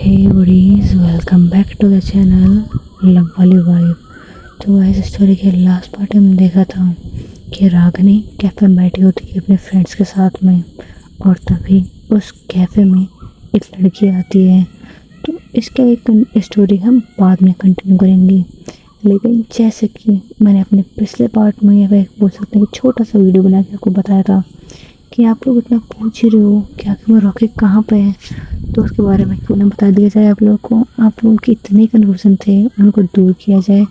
Hey buddies, welcome back to the channel love वाली vibe. तो इस स्टोरी के लास्ट पार्ट में देखा था कि रागिनी कैफ़े में बैठी होती है अपने फ्रेंड्स के साथ में, और तभी उस कैफ़े में एक लड़की आती है। तो इसका एक स्टोरी हम बाद में कंटिन्यू करेंगे, लेकिन जैसे कि मैंने अपने पिछले पार्ट में या बोल सकते हैं कि छोटा सा वीडियो बना के आपको बताया था कि आप लोग इतना पूछ ही रहे हो कि आखिर में रॉकी कहाँ पे है, तो उसके बारे में क्यों ना बता दिया जाए आप लोगों को। आप लोगों की इतने कन्फ्यूजन थे, उनको दूर किया जाए।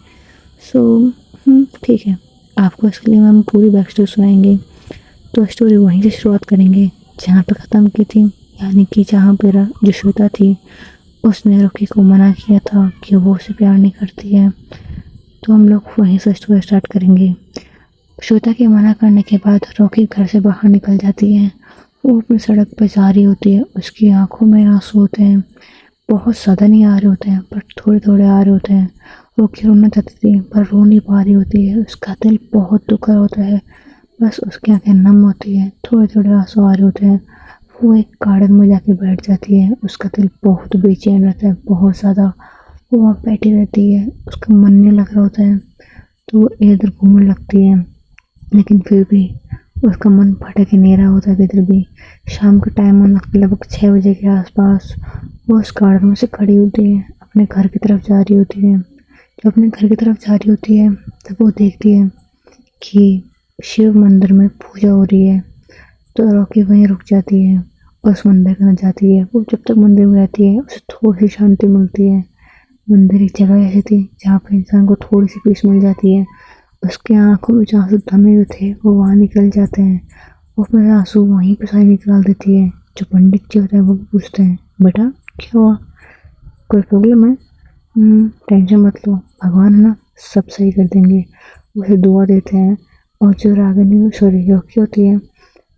सो ठीक है, आपको इसके लिए हम पूरी बैक स्टोरी सुनाएंगे। तो स्टोरी वहीं से शुरुआत करेंगे जहाँ पे ख़त्म की थी, यानी कि जहाँ पे जो श्वेता थी उसने रॉकी को मना किया था कि वो उसे प्यार नहीं करती है। तो हम लोग वहीं से स्टोरी स्टार्ट करेंगे। श्वेता के मना करने के बाद रॉकी घर से बाहर निकल जाती है। वो अपनी सड़क पर जा रही होती है, उसकी आंखों में आंसू होते हैं। बहुत ज़्यादा नहीं आ रहे होते हैं, पर थोड़े थोड़े आ रहे होते हैं। रॉकी रोना चाहती थी पर रो नहीं पा रही होती है। उसका दिल बहुत दुख रहा होता है, बस उसकी आंखें नम होती है, थोड़े थोड़े आंसू आ रहे होते हैं। वो एक गार्डन में जाके बैठ जाती है। उसका दिल बहुत बेचैन रहता है, बहुत ज़्यादा। वो वहाँ बैठी रहती है, उसका मन नहीं लग रहा होता है, तो वो इधर घूमने लगती है। लेकिन फिर भी उसका मन भटक ही नहीं रहा होता है किधर भी। शाम का टाइम होने लगभग 6 बजे के आसपास वो उस गार्डन में से खड़ी होती है, अपने घर की तरफ जा रही होती है। जब अपने घर की तरफ जा रही होती है तब वो देखती है कि शिव मंदिर में पूजा हो रही है। तो रॉकी वहीं रुक जाती है और उस मंदिर के अंदर जाती है। वो जब तक मंदिर में रहती है उसे थोड़ी सी शांति मिलती है। मंदिर एक जगह ऐसी थी जहाँ पर इंसान को थोड़ी सी पीस मिल जाती है। उसके आंखों में जो आंसू थमे हुए थे वो वहाँ निकल जाते हैं। वो अपने आंसू वहीं पे सारी निकाल देती है। जो पंडित जी होते हैं वो पूछते हैं, बेटा क्या हुआ, कोई प्रॉब्लम है? टेंशन मत लो, भगवान है ना, सब सही कर देंगे। उसे दुआ देते हैं। और जो रागिनी सॉरी रॉकी होती है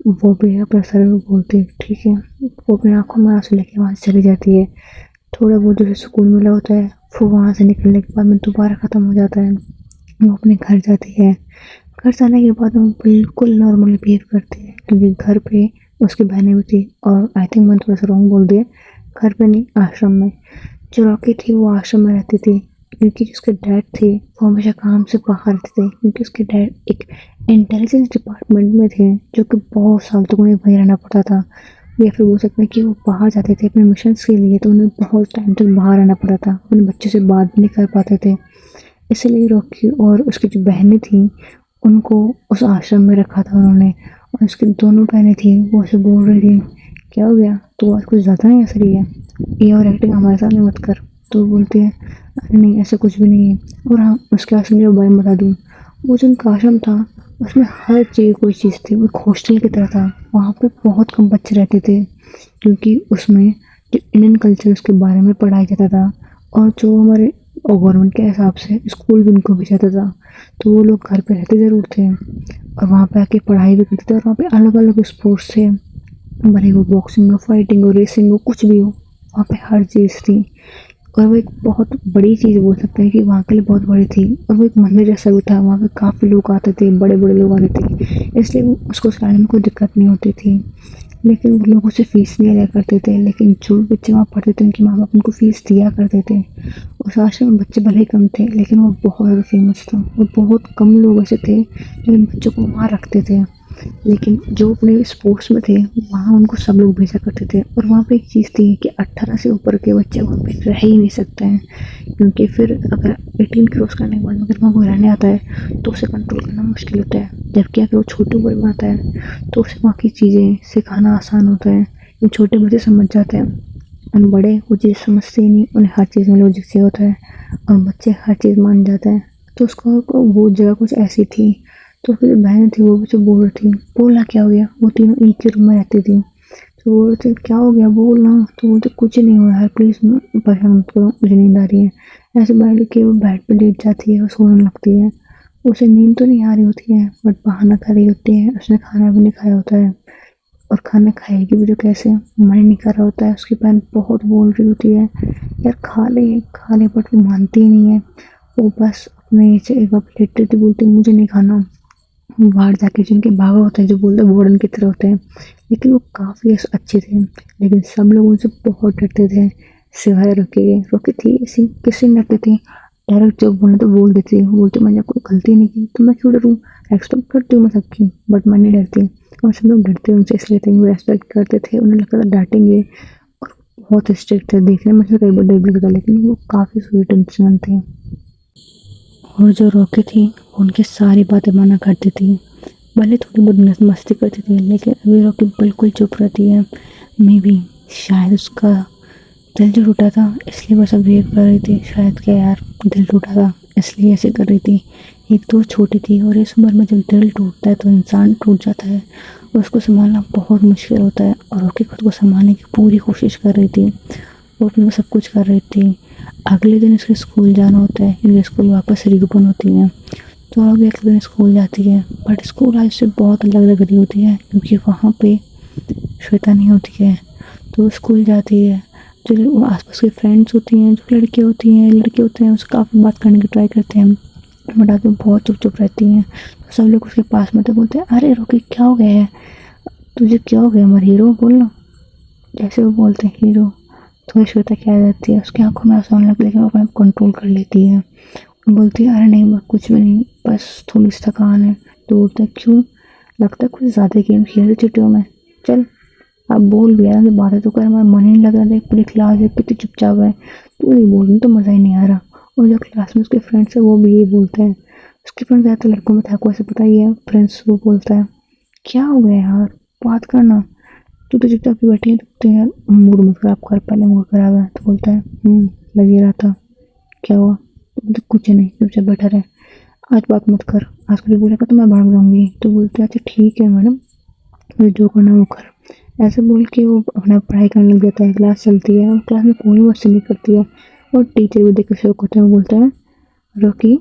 वो भी अपना सर बोलती है ठीक है। वो अपनी आंखों में आंसू लेके वहाँ से चली जाती है। थोड़ा बहुत जो सुकून मिला होता है वो वहाँ से निकलने के बाद में दोबारा ख़त्म हो जाता है। वो अपने घर जाती है। घर जाने के बाद वो बिल्कुल नॉर्मली बिहेव करती है, क्योंकि घर पे उसकी बहनें भी थी। और आई थिंक मैंने थोड़ा सा रॉन्ग बोल दिया, घर पे नहीं, आश्रम में। जो रॉकी थी वो आश्रम में रहती थी, क्योंकि उसके डैड थे वो हमेशा काम से बाहर रहते थे, क्योंकि उसके डैड एक इंटेलिजेंस डिपार्टमेंट में थे, जो कि बहुत साल तक उन्हें वहीं रहना पड़ता था। या फिर बोल सकते हैं कि वो बाहर जाते थे अपने मिशंस के लिए, तो उन्हें बहुत टाइम तक बाहर रहना पड़ता था। अपने बच्चों से बात भी नहीं कर पाते थे। इसलिए रॉकी और उसकी जो बहनें थीं उनको उस आश्रम में रखा था उन्होंने। और उसकी दोनों बहनें थीं वो उसे बोल रही थी, क्या हो गया, तो आज कुछ ज़्यादा नहीं हंस रही है, ये और एक्टिंग हमारे सामने मत कर। तो वो बोलती है, अरे नहीं ऐसा कुछ भी नहीं है। और हाँ, उसके आश्रम के बारे में बता दूँ, वो जो उनका आश्रम था उसमें हर चीज़ कोई चीज़ थी। वो एक हॉस्टल की तरह था। वहाँ पे बहुत कम बच्चे रहते थे, क्योंकि उसमें जो इंडियन कल्चर उसके बारे में पढ़ाया जाता था। और जो हमारे गवर्नमेंट के हिसाब से स्कूल भी उनको भेजा था। तो वो लोग घर पे रहते ज़रूर थे और वहाँ पे आके पढ़ाई भी करते थे। और वहाँ पे अलग अलग स्पोर्ट्स थे, भले वो बॉक्सिंग हो, फाइटिंग हो, रेसिंग हो, कुछ भी हो, वहाँ पे हर चीज़ थी। और वो एक बहुत बड़ी चीज़ बोल सकते हैं कि वहाँ के लिए बहुत बड़ी थी। और वो एक मंदिर जैसा भी था, वहाँ पे काफ़ी लोग आते थे, बड़े बड़े लोग आते थे, इसलिए उसको चलाने में कोई दिक्कत नहीं होती थी। लेकिन वो लोग उसे फ़ीस नहीं लिया करते थे। लेकिन जो बच्चे वहाँ पढ़ते थे उनके माँ बाप उनको फ़ीस दिया करते थे। उस आश्रम में बच्चे भले ही कम थे, लेकिन वो बहुत ज़्यादा फेमस था। और बहुत कम लोग ऐसे थे जो इन बच्चों को वहाँ रखते थे। लेकिन जो अपने स्पोर्ट्स में थे वहाँ उनको सब लोग भेजा करते थे। और वहाँ पे एक चीज़ थी कि 18 से ऊपर के बच्चे वहाँ पे रह ही नहीं सकते हैं, क्योंकि फिर अगर 18 क्रॉस करने के बाद अगर वहाँ कोई रहने आता है तो उसे कंट्रोल करना मुश्किल होता है। जबकि अगर वो छोटी उम्र में आता है तो उसे वहाँ की चीज़ें सिखाना आसान होता है, क्योंकि छोटे बच्चे समझ जाते हैं। और बड़े वो चीज़ समझते ही नहीं, उन्हें हर चीज़ में लॉजिक से होता है, और बच्चे हर चीज़ मान जाते हैं। तो उसका वो जगह कुछ ऐसी थी। तो फिर बहन थी वो मुझे बोल रही थी, बोलना क्या हो गया, वो तीनों एक ही रूम में रहती थी। तो बोल रहे थे क्या हो गया बोलना, तो बोलते कुछ नहीं हुआ यार, प्लीज़ परेशान मत करो, मुझे नींद आ रही है। ऐसे बैठ के वो बेड पे लेट जाती है और सोने लगती है। उसे नींद तो नहीं आ रही होती है, बट बहाना कर रही होती है, उसने खाना भी नहीं खाया होता है। और खाना खाएगी भी तो कैसे, मन नहीं कर रहा होता है। उसकी बहन बहुत बोल रही होती है, यार खा ले, बट वो मानती ही नहीं है। वो बस अपने से एक बार लेटती थी, बोलती मुझे नहीं खाना। बाहर जाके जिनके बाबा होते हैं जो बोलते हैं वार्डन की तरह होते हैं, लेकिन वो काफ़ी अच्छे थे। लेकिन सब लोग उनसे बहुत डरते थे। सिवाय रोके थी ऐसी किसी नहीं लगती थी। डायरेक्ट जो बोलना तो बोल देती है, बोलती मैंने कोई गलती नहीं की तो मैं क्यों डरूँ। एक्सपेक्ट करती हूँ मैं सबकी, बट मैं नहीं डरती। और सब लोग डरते हैं उनसे, इसलिए थे वो रेस्पेक्ट करते थे, उन्हें लगता था डांटेंगे। और बहुत स्ट्रिक्ट थे, देखने में मुझे कई बार डर भी लगता, लेकिन वो काफ़ी स्वीट इंसान थे। और जो रॉकी थी उनकी सारी बातें माना करती थी, भले थोड़ी बहुत मस्ती करती थी, लेकिन अभी रॉकी बिल्कुल चुप रहती है। मे भी शायद उसका दिल जो टूटा था इसलिए वो सब बिहेव कर रही थी। शायद क्या यार, दिल टूटा था इसलिए ऐसे कर रही थी। एक तो छोटी थी, और इस उम्र में जब दिल टूटता है तो इंसान टूट जाता है, उसको संभालना बहुत मुश्किल होता है। और रॉकी खुद को संभालने की पूरी कोशिश कर रही थी, वो अपने को सब कुछ कर रही थी। अगले दिन उसके स्कूल जाना होता है क्योंकि स्कूल वापस रीओपन होती है। तो अगले दिन स्कूल जाती है, बट स्कूल आज से बहुत अलग लग रही होती है क्योंकि वहाँ पे श्वेता नहीं होती है। तो वो स्कूल जाती है, जो आसपास के फ्रेंड्स होती हैं, जो लड़के होते हैं उससे काफ़ी बात करने की ट्राई करते हैं, बट आगे बहुत चुप चुप रहती हैं। तो सब लोग उसके पास में तो बोलते हैं, अरे रोकी क्या हो गया है, तुझे क्या हो गया हमारे हीरो, बोल लो। जैसे वो बोलते हैं हीरो, तो श्वेता क्या रहती है, उसकी आंखों में आंसू आने लगते, लेकिन वो अपने कंट्रोल कर लेती है। बोलती है अरे नहीं, बस कुछ भी नहीं, बस थोड़ी सी थकान है। तो बोलते हैं क्यों, लगता है कुछ ज़्यादा गेम खेल रही छुट्टियों में, चल अब बोल भी यार, बातें तो कर, हमारा मन ही नहीं लग रहा था, पूरी क्लास है कितनी चुपचाप है, तू नहीं बोल रही तो मज़ा ही नहीं आ रहा। और जो क्लास में उसके फ्रेंड्स है वो भी यही बोलते हैं, उसके फ्रेंड्स ज़्यादातर लड़कों में था, आपको ऐसे पता ही है। फ्रेंड्स वो बोलता है क्या हो गया यार, बात करना, तू तो चुपचाप ही बैठी है, तो यार मूड मत खराब कर, पहले मूड खराब है। तो बोलता है लग ही रहा था, क्या हुआ, तो बोलते कुछ नहीं, चुपचाप बैठा रहे, आज बात मत कर, आज कभी बोलेगा तो मैं भाग जाऊंगी। तो बोलते अच्छा ठीक है मैडम, मुझे जो करना है वो कर। ऐसे बोल के वो अपना पढ़ाई करने लग जाता है। क्लास चलती है और क्लास में कोई मस्ती नहीं करती है, और टीचर भी देख के शौक होता है। वो बोलता है रॉकी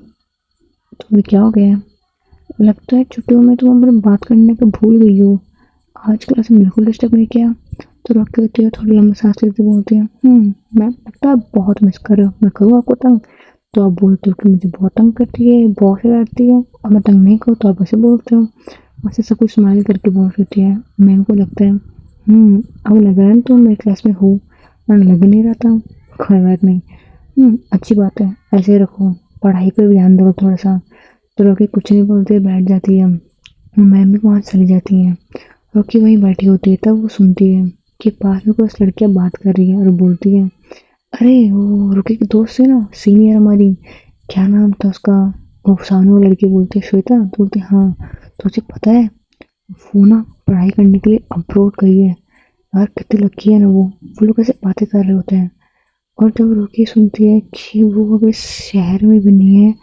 तुम्हें क्या हो गया है, लगता है छुट्टियों में तुम अपने बात करने का भूल गई हो, आज क्लास में बिल्कुल डिस्टर्ब नहीं किया। तो रॉकी होती है थोड़ी लंबी सांस लेते बोलती है मैम लगता है बहुत मिस कर रहे हो, मैं करूँ आपको तंग। तो आप बोलते हो कि मुझे बहुत तंग करती है, बहुत शरारती है, और मैं तंग नहीं करूँ तो आप ऐसे बोलते हो। वैसे सब कुछ स्माइल करके बोल रही है। मैम को लगता है अब लग रहा है तुम मेरी क्लास में हो, मैं लग ही नहीं रहा था, कोई बात नहीं, अच्छी बात है, ऐसे ही रखो, पढ़ाई पर भी ध्यान दो थोड़ा सा। तो रोकी कुछ नहीं बोलते बैठ जाती है। मैम भी वहाँ चली जाती हैं। रोकी वहीं बैठी होती है, तब वो सुनती है कि पास में कुछ लड़कियाँ बात कर रही है, और बोलती है अरे वो रुकी की दोस्त है ना, सीनियर हमारी, क्या नाम था उसका, वो सामने वो लड़की बोलती है श्वेता, तो बोलती है हाँ, तो तुझे पता है वो ना पढ़ाई करने के लिए अब्रॉड गई है यार, कितनी लकी है ना वो लोग ऐसे बातें कर रहे होते हैं। और जब रुकी सुनती है कि वो अब इस शहर में भी नहीं है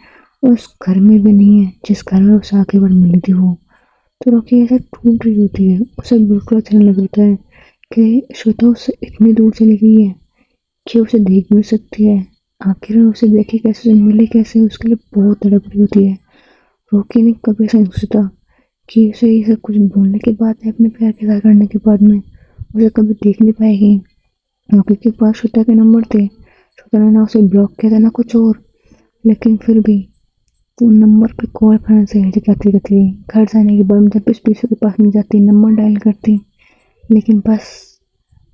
और उस घर में भी नहीं है जिस घर में उसे आखिरी बार मिली थी वो, तो रोकी ऐसे टूट रही होती है। उसे बिल्कुल अच्छा नहीं लग रहा है कि श्वेता उससे इतनी दूर चली गई है कि उसे देख भी सकती है, आखिर में उसे देखे कैसे, उसे मिले कैसे, उसके लिए बहुत तड़प रही होती है। रोकी ने कभी ऐसा नहीं सोचा कि उसे ये सब कुछ बोलने के बाद है, अपने प्यार के इज़हार करने के बाद में उसे कभी देख नहीं पाएगी। रोकी के पास श्वेता के नंबर थे, श्वेता ने ना उसे ब्लॉक किया था ना कुछ और, लेकिन फिर भी वो नंबर पे कॉल करने से हिचकिचाती रहती। घर जाने के बाद जब इस पीछे के पास में जाती, नंबर डायल करती, लेकिन बस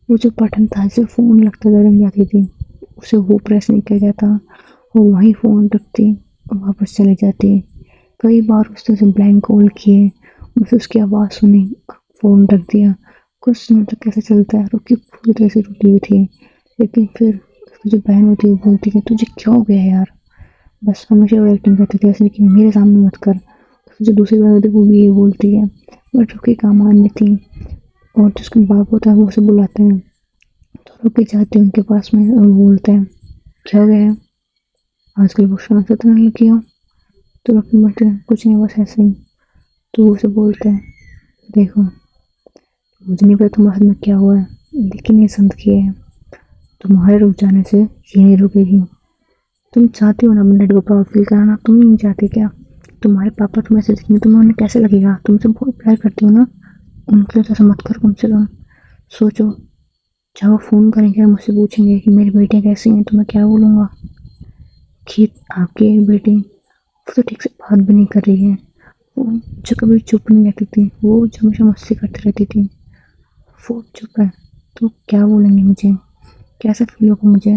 वो जो बटन था जिसे फ़ोन लगता था रंग जाती थी, उसे वो प्रेस नहीं किया जाता। वो वहीं फ़ोन रखती और वापस चली जाती। कई बार उसने उसे ब्लैंक कॉल किए, उसे उसकी आवाज़ सुनी और फ़ोन रख दिया। कुछ समय तक कैसे चलता है, रुकी पूरी तरह से रुकी हुई थी, लेकिन फिर उसकी जो बहन होती है वो बोलती है तुझे क्या हो गया है यार, बस हमेशा वो एक्टिंग करती थी ऐसे कि मेरे सामने मत कर। जो दूसरी बहन होती है वो भी ये बोलती है, बट रुकी काम माननी थी। और जिसका बाप होता है वो उसे बुलाते हैं, तो रुकी जाती है उनके पास में और बोलते हैं क्या हो गया है, आजकल वो शांत रहने लगी हो। तो रुकी बोलते हैं कुछ नहीं, बस ऐसे ही। तो वो उसे बोलते हैं देखो मुझे नहीं पता तुम्हारे साथ में क्या हुआ है, लेकिन ये जिंदगी है, तुम्हारे रुक जाने से ये नहीं रुकेगी। तुम चाहती हो ना अपने डैडी को प्राउड फील कराना, तुम नहीं चाहती क्या, तुम्हारे पापा तुम्हें ऐसे देखेंगे, तुम्हें उन्हें कैसे लगेगा, तुमसे बहुत प्यार करती हो ना, उनके लिए ऐसा मत करो कम से कम। सोचो जब वो फ़ोन करेंगे और मुझसे पूछेंगे कि मेरी बेटियाँ कैसी हैं, तो मैं क्या बोलूँगा कि आपकी बेटी वो तो ठीक से बात भी नहीं कर रही है, वो जो कभी चुप नहीं रहती थी, वो जो हमेशा मस्ती करती रहती थी, वो चुप है, तो क्या बोलेंगे मुझे। कैसा फील होगा मुझे।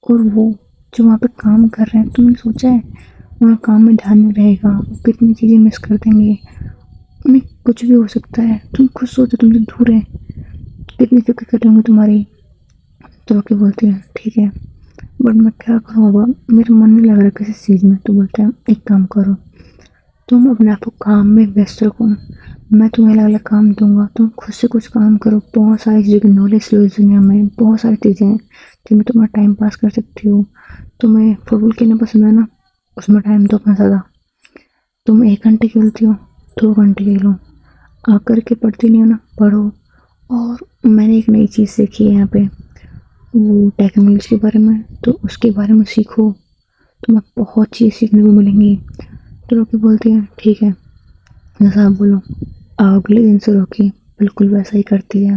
और वो जो वहाँ पे काम कर रहे हैं, तुमने सोचा है वहाँ काम में ध्यान नहीं रहेगा, वो कितनी चीज़ें मिस कर देंगे, उन्हें कुछ भी हो सकता है। तुम खुद सोचो, तुमसे दूर है, कितनी फिक्र कर रहे होंगे तुम्हारी। तो रोकी बोलती है ठीक है, बट मैं क्या करूँ, अब मेरा मन नहीं लग रहा किसी चीज़ में। तो बोलते हैं एक काम करो, तुम अपने आप को काम में व्यस्त रखो, मैं तुम्हें अलग अलग काम दूंगा, तुम खुद से कुछ काम करो। बहुत सारी चीज़ों की नॉलेज लो इस दुनिया में, बहुत सारी चीज़ें हैं जिनमें तुम्हारा टाइम पास कर सकती हो। तुम्हें फुटबॉल खेलना पसंद है ना, उसमें टाइम दो अपना ज़्यादा। तुम 1 घंटे खेलती हो, 2 घंटे खेलो। आकर के पढ़ती नहीं हो ना, पढ़ो। और मैंने एक नई चीज़ सीखी है यहाँ पे, वो टेक्नोलॉजी के बारे में, तो उसके बारे में सीखो, तुम्हें बहुत चीज़ सीखने को मिलेंगी। तो रोकी बोलती है ठीक है, जैसा आप बोलो। अगले दिन से रोकी बिल्कुल वैसा ही करती है।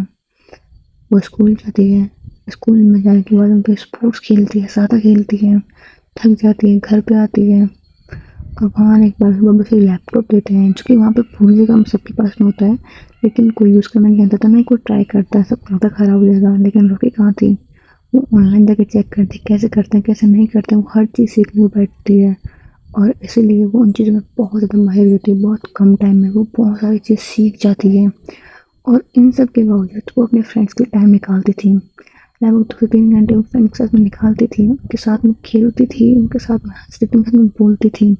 वो स्कूल जाती है, स्कूल में जाने के बाद उनके स्पोर्ट्स खेलती है, ज़्यादा खेलती है, थक जाती है, घर पे आती है। और वहाँ एक बार सुबह बस लैपटॉप देते हैं, जो कि वहाँ पे पूरी जगह हम सबके पास में होता है, लेकिन कोई यूज़ करना नहीं जानता था, नहीं कोई ट्राई करता है, सब लगता ख़राब हो जाएगा। लेकिन रोकी कहाँ थी, वो ऑनलाइन जाके चेक करती कैसे करते हैं कैसे नहीं करते हैं, वो हर चीज़ सीखने को बैठती है। और इसीलिए वो उन चीज़ों में बहुत ज़्यादा माहिर होती है, बहुत कम टाइम में वो बहुत सारी चीज़ सीख जाती है। और इन सब के बावजूद वो अपने फ्रेंड्स के टाइम निकालती थी, लगभग 2 से 3 घंटे वो फ्रेंड के साथ में निकालती थी, उनके साथ में खेलती थी, उनके साथ में हंसती थी, उनके साथ में बोलती थी।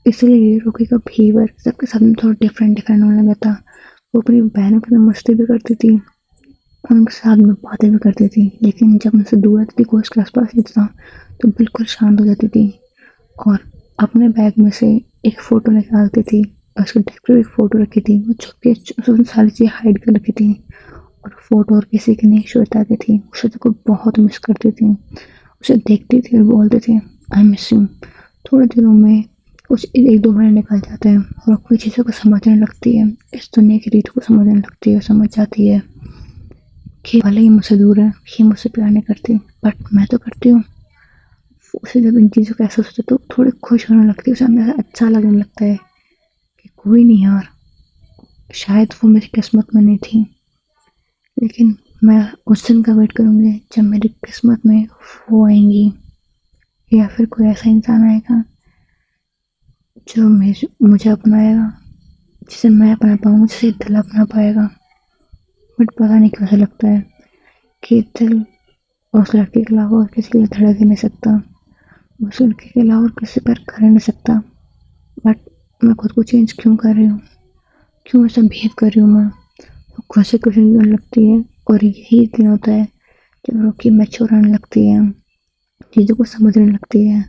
इसलिए रोकी का बिहेवियर सबके साथ में थोड़ा डिफरेंट डिफरेंट होने लगा था। वो अपनी बहनों के साथ मस्ती भी करती थी, उनके साथ में बातें भी करती थी, लेकिन जब उनसे दूर रहती थी, कोई उसके आसपास नहीं था, तो बिल्कुल शांत हो जाती थी। और अपने बैग में से एक फ़ोटो निकालती थी, और उसके डेस्क पे एक फ़ोटो रखी थी, वो छुप के उसमें सारी चीज़ें हाइड कर रखी थी। और फ़ोटो और किसी की नहीं शो बताती थी, उसे तो को बहुत मिस करती थी, उसे देखती थी और बोलती थी आई मिस यू। थोड़े दिनों में कुछ 1-2 महीने निकल जाते हैं और कोई चीज़ों को समझने लगती है, इस दुनिया की रीत को समझने लगती है, समझ जाती है कि भले ही मुझसे दूर है, ये मुझसे प्यार नहीं करती, बट मैं तो करती हूँ। उसे जब इन चीज़ों का एहसास होता है तो थोड़ी खुश होने लगती है, उसे अंदर से अच्छा लगने लगता है कि कोई नहीं यार, शायद वो मेरी किस्मत में नहीं थी, लेकिन मैं उस दिन का वेट करूँगी जब मेरी किस्मत में वो आएंगी, या फिर कोई ऐसा इंसान आएगा जो मुझे अपनाएगा, जिसे मैं अपना पाऊँगा, जिसे दिल अपना पाएगा। बट पता नहीं क्यों ऐसा लगता है कि दिल उस लड़के के अलावा और किसी के लिए धड़क ही नहीं सकता, उस लड़के के अलावा और किसी पर कर ही नहीं सकता। बट मैं खुद को चेंज क्यों कर रही हूँ, क्यों ऐसा बिहेव कर रही हूँ मैं, तो खुद से कुछ नहीं लगती है। और यही दिन होता है जब रोकी मैच्योर होने लगती है, चीज़ों को समझने लगती है।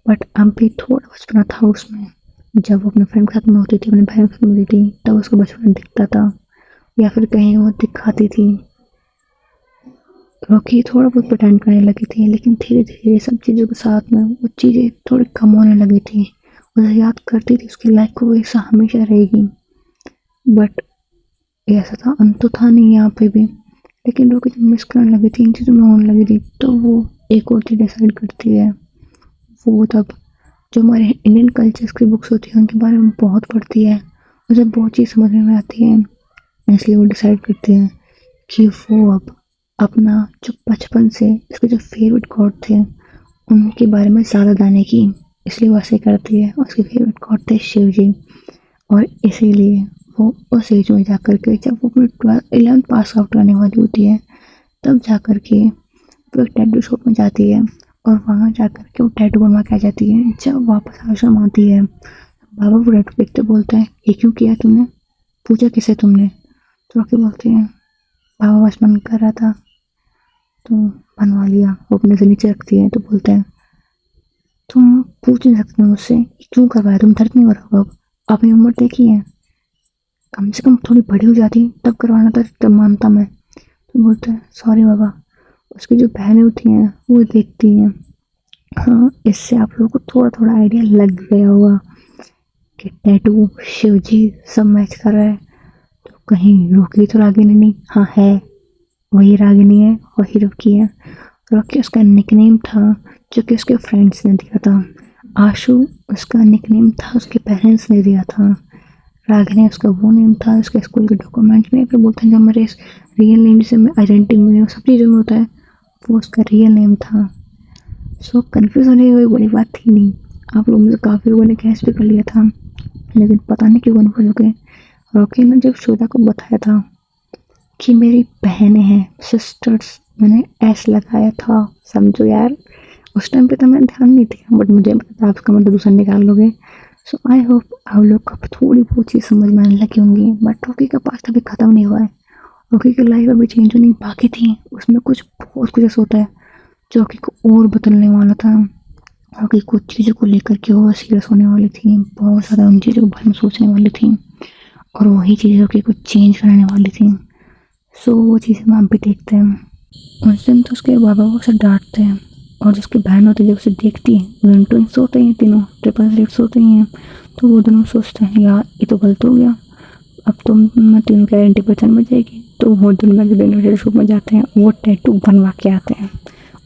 बट अब भी थोड़ा बचपना था उसमें, जब वो अपने फ्रेंड के साथ में होती थी, अपने भाई के साथ में होती थी, तब उसका बचपना दिखता था, या फिर कहीं वो दिखाती थी। रॉकी थोड़ा बहुत प्रिटेंड करने लगी थी, लेकिन धीरे धीरे सब चीज़ों के साथ में वो चीज़ें थोड़ी कम होने लगी थी। उसे याद करती थी, उसकी लाइफ को वैसा हमेशा रहेगी। बट ऐसा था, अंत तो था नहीं यहाँ पे भी। लेकिन रॉकी जब मिस करने लगी थी, इन चीज़ों में होने लगी थी, तो वो एक और चीज़ डिसाइड करती है। वो तब जो हमारे इंडियन कल्चर्स की बुक्स होती हैं उनके बारे में बहुत पढ़ती है, उसे बहुत चीज़ समझ में आती है। इसलिए वो डिसाइड करती है कि वो अब अपना जो बचपन से इसके जो फेवरेट गॉड थे उनके बारे में ज़्यादा जानेगी, इसलिए वो ऐसे करती है। उसके फेवरेट गॉड थे शिव जी, और इसीलिए वो उस एज में जा कर के, जब वो अपने 11th पास आउट करने वाली होती है, तब जा कर के वो एक टैटू शॉप में जाती है, और वहाँ जा कर के वो टैटू बनवा के आ जाती है। जब वापस आश्रम आती है, बाबा वो टैटू देखते बोलते हैं ये क्यों किया तुमने, पूजा किसे तुमने। तो रोकी बोलती है बाबा बस मन कर रहा था तो बनवा लिया। वो अपने से नीचे रखती है, तो बोलते हैं तुम पूछ नहीं सकते मुझसे क्यों करवाया, तुम दर्द नहीं हो रहा अब, अपनी उम्र देखी है, कम से कम थोड़ी बड़ी हो जाती तब करवाना था, तब मानता मैं। तो बोलते हैं सॉरी बाबा। उसकी जो बहनें होती हैं वो देखती हैं। हाँ, इससे आप लोगों को थोड़ा थोड़ा आइडिया लग गया होगा कि टैटू शिव जी सब मैच कर रहा है, तो कहीं रोकी तो रागिनी नहीं। हाँ है, वही रागिनी है, वही रॉकी है। रॉकी उसका निकनेम था जो कि उसके फ्रेंड्स ने दिया था। आशु उसका निकनेम था, उसके पेरेंट्स ने दिया था। रागिनी उसका वो नेम था, उसके स्कूल के डॉक्यूमेंट में फिर बोलते हैं जब मेरे रियल नेम से मैं आइडेंटिटी में सब चीज़ों में होता है, वो उसका रियल नेम था। सो कन्फ्यूज़ होने की कोई बड़ी बात थी नहीं। आप लोगों में से काफ़ी लोगों ने गैस भी कर लिया था, लेकिन पता नहीं क्यों कन्फ्यूज़ हो गए। रॉकी ने जब श्वेता को बताया था कि मेरी बहनें हैं, सिस्टर्स, मैंने एस लगाया था, समझो यार। उस टाइम पे तो मैंने ध्यान नहीं दिया, बट मुझे पता आपका मतलब दूसरा निकाल लोगे। सो आई होप आप लोग को थोड़ी बहुत चीज़ समझ में आने लगी होंगी। बट रॉकी का पास्ट अभी ख़त्म नहीं हुआ है। रॉकी की लाइफ अभी चेंज होनी बाकी थी। उसमें कुछ बहुत कुछ ऐसा होता है जो रॉकी को और बदलने वाला था। रॉकी कुछ चीज़ों को लेकर के और सीरियस होने वाली थी, बहुत ज़्यादा उन चीज़ों के बारे में सोचने वाली थी, और वही चीज़ें रॉकी को चेंज कराने वाली थी। सो वो चीज़ें हम भी देखते हैं। उस दिन तो उसके बाबा को उसे डांटते हैं, और जिसकी बहन होती है जब उसे देखती है, दोनों ट्विंस होते हैं, तीनों ट्रिपल सीट्स होते हैं, तो वो दोनों सोचते हैं यार ये तो गलत हो गया, अब तो मैं तीनों की आइडेंटिटी पहचान में जाएगी। तो वो दोनों टैटू शॉप में जाते हैं, वो टैटू बनवा के आते हैं।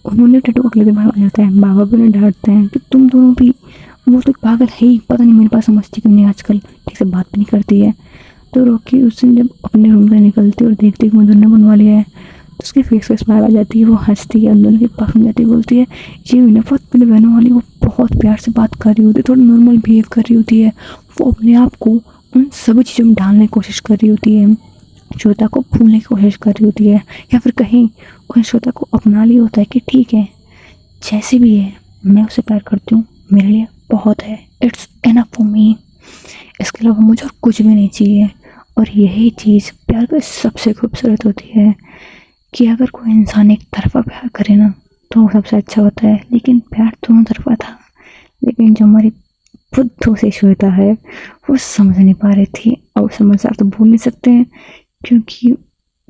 उन्होंने टैटू अगले दिन बनवा जाता है। बाबा भी उन्हें डांटते हैं कि तुम दोनों भी, वो तो पागल है ही, पता नहीं मेरे पास समझती क्यों नहीं, आजकल ठीक से बात भी नहीं करती है। तो रॉकी उस दिन जब अपने रूम से निकलती है और देखती है कि मैं दोनों बनवा लिया है, तो उसके फेस पे स्माइल आ जाती है, वो हंसती है, दोनों के पास में जाती है, बोलती है ये नफरत मेरे बहनों वाली, वो बहुत प्यार से बात कर रही होती है, थोड़ा नॉर्मल बिहेव कर रही होती है, वो अपने आप को उन सभी चीज़ों में डालने की कोशिश कर रही होती है, श्वेता को भूलने की कोशिश कर रही होती है, या फिर कहीं उन्हें श्वेता को अपना लिया होता है कि ठीक है जैसे भी है मैं उसे प्यार करती हूँ, मेरे लिए बहुत है, इट्स इनफ फॉर मी, इसके अलावा मुझे और कुछ भी नहीं चाहिए। और यही चीज़ प्यार का सबसे खूबसूरत होती है कि अगर कोई इंसान एक तरफा प्यार करे ना तो वो सबसे अच्छा होता है, लेकिन प्यार दोनों तरफा था। लेकिन जो हमारी बुद्धू से श्वेता है वो समझ नहीं पा रही थी, और समझदार तो बोल नहीं सकते हैं क्योंकि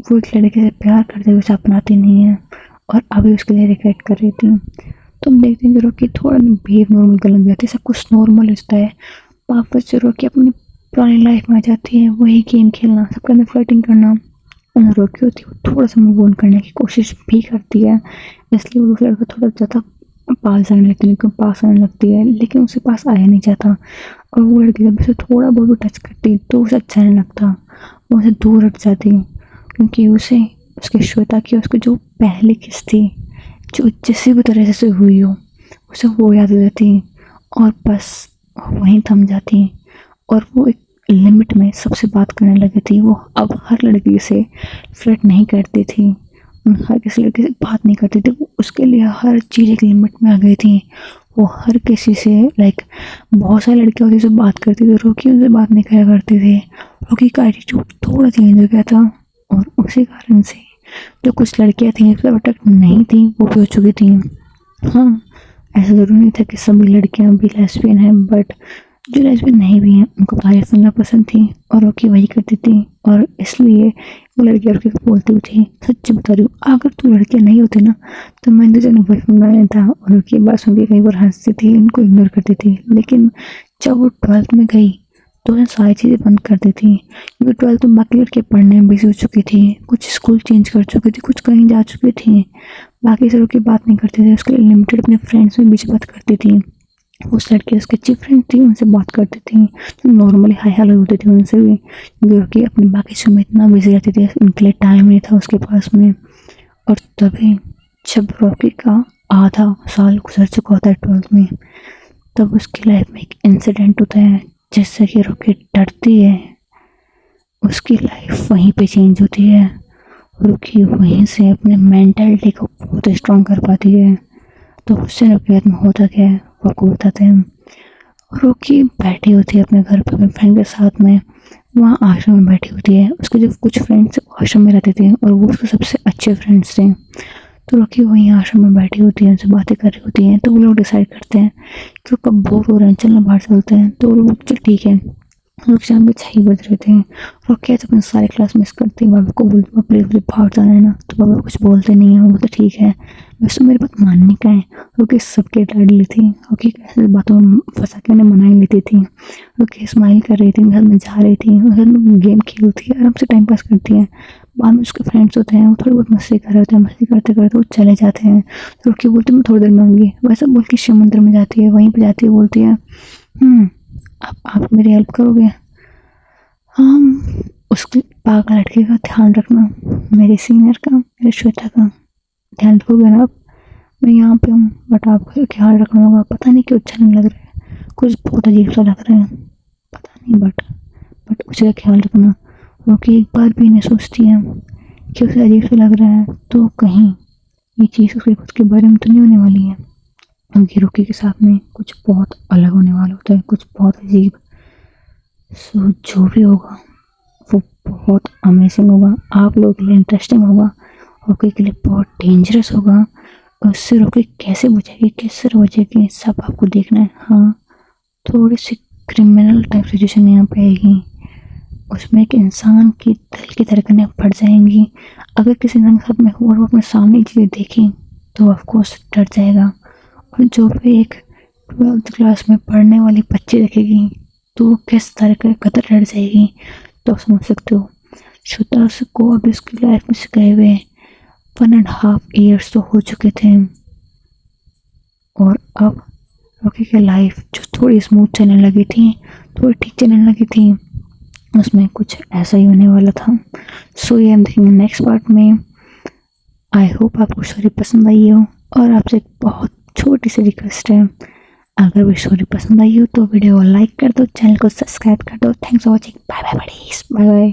वो एक लड़के से प्यार करते हुए उसे अपनाती नहीं है, और अभी उसके लिए रिग्रेट कर रही थी। तो हम देखते हैं कि थोड़ा बिहेव नॉर्मल कर लग जाती है, सब कुछ नॉर्मल होता है, वापस से रोकी अपनी पुरानी लाइफ में आ जाती है, वही गेम खेलना, सबके अंदर फ्लर्टिंग करना। और रोकी होती है वो थोड़ा सा मूव ऑन करने की कोशिश भी करती है, इसलिए वो लड़का थोड़ा ज़्यादा पास आने लगती है, लेकिन पास आने लगती है, लेकिन उससे पास आया नहीं जाता। और वो लड़की जब उसे थोड़ा बहुत भी टच करती तो उसे अच्छा नहीं लगता, वो उसे दूर हट जाती, क्योंकि उसे उसके श्वेता की उसकी जो पहली किस थी, जो जिसी भी तरह से हुई हो, उसे वो याद आ जाती, और बस वहीं थम जाती। और वो एक लिमिट में सबसे बात करने लगी थी। वो अब हर लड़की से फ्लर्ट नहीं करती थी, हर किसी लड़की से बात नहीं करती थी, वो उसके लिए हर चीज़ एक लिमिट में आ गई थी। वो हर किसी से लाइक बहुत सारी लड़कियों से बात करती थी, रोकी उनसे बात नहीं करा करती थी। रोकी का एटीट्यूड थोड़ा चेंज हो गया था, और उसी कारण से जो कुछ लड़कियां थी उससे अट्रैक्ट नहीं थी वो भी हो चुकी थी। हाँ, ऐसा ज़रूरी नहीं था कि सभी लड़कियां भी लेस्बियन हैं, बट जो लेस्बियन नहीं भी हैं उनको तारीफ सुनना पसंद थी, और रोकी वही करती थी। और इसलिए वो लड़की रोकी को बोलती हुई थी, सच बता रही हूँ अगर तू लड़कियाँ नहीं होती ना तो मैं तुझे बॉयफ्रेंड बना लेता। और रोकी बात सुन के कई बार हंसती थी, उनको इग्नोर करती थी, लेकिन जब वो 12th में गई तो उसने सारी चीज़ें बंद कर दी थी, क्योंकि 12th में बाकी लड़के पढ़ने में बिजी हो चुकी थी, कुछ स्कूल चेंज कर चुकी थी, कुछ कहीं जा चुकी थी, बाकी से रोकी बात नहीं करती थी, उसके लिए लिमिटेड अपने फ्रेंड्स में बीच बात करती थी। उस लड़की उसकी अच्छी फ्रेंड थी, उनसे बात करती थी, तो नॉर्मली हाई हेलो होती थी उनसे भी, जो कि अपनी बाकी चीज़ों में इतना बिजी रहती थी, उनके लिए टाइम नहीं था उसके पास में। और तभी जब रॉकी का आधा साल गुजर चुका होता है 12th में, तब उसकी लाइफ में एक इंसिडेंट होता है जिससे कि रॉकी डरती है, उसकी लाइफ वहीं पे चेंज होती है, रॉकी वहीं से अपने मेंटलिटी को बहुत स्ट्रॉन्ग कर पाती है। तो उससे रॉकी में होता क्या है वो आपको बताते हैं। रॉकी बैठी होती है अपने घर पर अपने फ्रेंड के साथ में, वहाँ आश्रम में बैठी होती है, उसके जो कुछ फ्रेंड्स आश्रम में रहते थे और वो उसके सबसे अच्छे फ्रेंड्स थे। तो रॉकी वहीं आश्रम में बैठी होती है, उनसे बातें कर रही होती हैं, तो वो लोग डिसाइड करते हैं कि वो कब बोर हो रहे हैं चलना बाहर चलते हैं। तो वो लोग चल ठीक है, लोग शाम के 6 बज रहे थे, रॉकी आज अपने सारे क्लास मिस करती है, बाबा को बोलती है प्लीज मुझे बाहर जाना है ना, तो बाबा कुछ बोलते नहीं है, वो बोलते ठीक है, वैसे मेरी बात मानने का है। रॉकी सबके लाडली थी, रॉकी ऐसे बातों में फंसा के उन्हें मना ही लेती थी। रॉकी स्माइल कर रही थी, घर में जा रही थी, घर में गेम खेलती है, आराम से टाइम पास करती है। बाद में उसके फ्रेंड्स होते हैं, वो थोड़ी बहुत मस्ती कर रहे होते हैं, मस्ती करते करते वो चले जाते हैं। तो रॉकी बोलती मैं थोड़ी देर में आऊँगी, वैसे बोल के शिव मंदिर में जाती है, वहीं पर जाती है, बोलती है अब आप मेरी हेल्प करोगे? उसके पागल लड़के का ध्यान रखना, मेरे सीनियर का, मेरे श्वेता का। ध्यान रखोगे ना आप। मैं यहाँ पे हूँ बट आपको ख्याल रखना होगा। पता नहीं क्यों अच्छा नहीं लग रहा है, कुछ बहुत अजीब सा लग रहा है, पता नहीं, बट उसका ख्याल रखना। क्योंकि एक बार भी नहीं सोचती है कि उसे अजीब सा लग रहा है तो कहीं ये चीज़ उसके खुद के बारे में तो नहीं होने वाली है। क्योंकि रोकी के साथ में कुछ बहुत अलग होने वाला होता है, कुछ बहुत अजीब। सो जो भी होगा वो बहुत अमेजिंग होगा, आप लोगों के लिए इंटरेस्टिंग होगा, रोकी के लिए बहुत डेंजरस होगा। उससे रोकी कैसे बचेगी, किससे बचेगी, सब आपको देखना है। हाँ, थोड़ी सी क्रिमिनल टाइप सिचुएशन यहाँ पे आएगी, उसमें एक इंसान की दिल की धड़कनें बढ़ जाएंगी। अगर किसी इंसान के साथ में हो और वो अपने सामने चीज़ें देखें तो ऑफकोर्स डर जाएगा। और जो भी एक 12th क्लास में पढ़ने वाली बच्ची देखेगी तो किस तरह का कदर डर जाएगी, तो आप समझ सकते हो। श्वेतांश को अभी उसकी लाइफ में सिखाए हुए 1.5 years तो हो चुके थे, और अब रॉकी की लाइफ जो थोड़ी स्मूथ चलने लगी थी, थोड़ी ठीक चलने लगी थी, उसमें कुछ ऐसा ही होने वाला था। सो ये हम देखेंगे नेक्स्ट पार्ट में। आई होप आपको स्टोरी पसंद आई हो, और आपसे एक बहुत छोटी सी रिक्वेस्ट है, अगर भी स्टोरी पसंद आई हो तो वीडियो को लाइक कर दो, चैनल को सब्सक्राइब कर दो। Thanks for watching, bye bye buddies, bye bye.